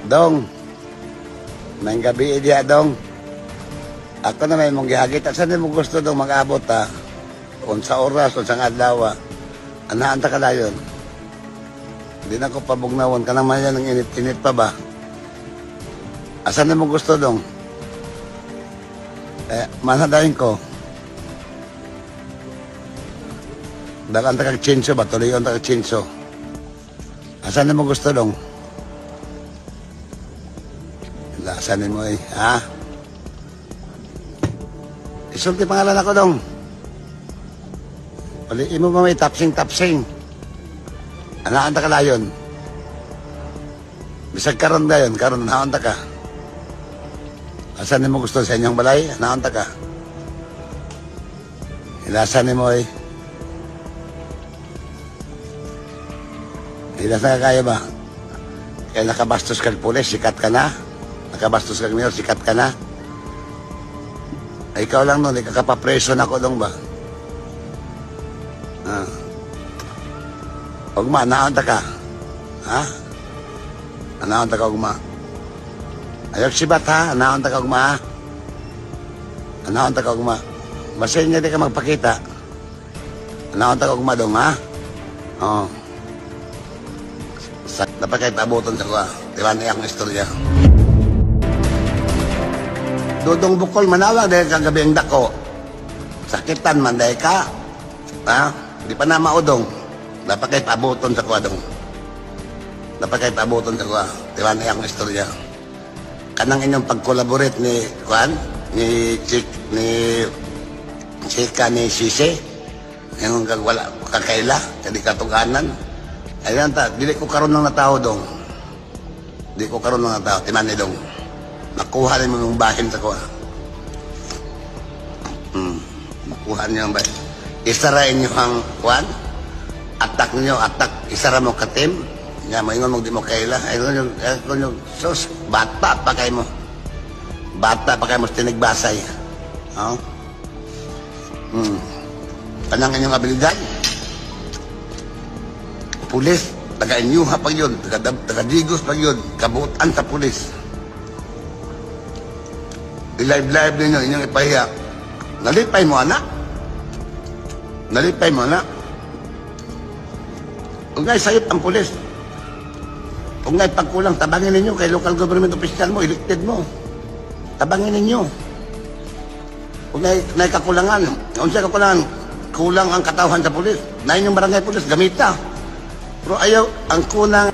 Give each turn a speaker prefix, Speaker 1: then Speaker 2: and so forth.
Speaker 1: Dong, may gabi diya dong. Ako na may mong gihagit. Saan mo gusto dong mag-abot ha? Kung sa oras o sa adlaw. Anahan ta ka dayon. Hindi na ko pabugnawan ka naman yan ng init-init pa ba? Asan mo gusto dong? Manadayin ko. Dakan ta kag-chinso ba? Tuloy-on ta kag-chinso. Asan mo gusto dong? Asan mo ha? Isulti pangalan ako dong. Paliin mo ba may tapsing-tapsing? Anaan ta ka dayon? Bisag karon dayon, karon anaan ta ka? Asan mo gusto sa inyong balay? Anaan ta ka? Ilasan mo Ilasan ka kaya ba? Kaya nakabastos kag pulis, sikat ka na? Nakabastos kag mayor, sikat ka na? Ay, ikaw lang nun, ikakapapreso na ko dong ba? Ugma, naanta ka? Ha? Naanta ka, ugma? Ayok sibat ha? Naanta ka, ugma ha? Naanta ka, ugma? Basahin niya di ka magpakita. Naanta ka, ugma dong ha? Oo. Dapat kayo pabuton sa kuha. Diba na yung istorya. Dudong bukol manawag dahil kagabi ang dako. Sakitan man dahil ka. Ha? Di pa na maudong. Dapat kayo pabuton sa kuha dong. Dapat kayo pabuton sa kuha. Diba na yung istorya. Kanang inyong pag-collaborate ni Juan, ni Chika, ni Sisi. Yung wala kakaila, hindi katuganan. Ayan ta, dili ko karon ng natao dong. Di ko karon ng natao, tinani dong. Nakuha rin mo yung bahin sa kuha. Nakuha niyo ang bahin. Isarain niyo ang kuhan. Atak niyo, isara mo katim. Nga mo, ingon mo di mo kaila. Ayun yung, sus, bata pa kayo mo. Bata pa kayo mo, tinigbasay. Kanang inyong abilidad. Pulis, taga-inyuha pa yun, taga-digos pa yun, kabuutan sa pulis. I-live-live ninyo, inyong ipahiya. Nalipay mo, anak? Nalipay mo, anak? Kung ngay sayop ang pulis, kung ngay pagkulang, tabangin ninyo kay local government official mo, elected mo. Tabangin ninyo. Kung ngay kakulangan, kung siya kakulangan, kulang ang katawan sa pulis. Na inyong barangay pulis, gamita. Pero ayaw, ang kunang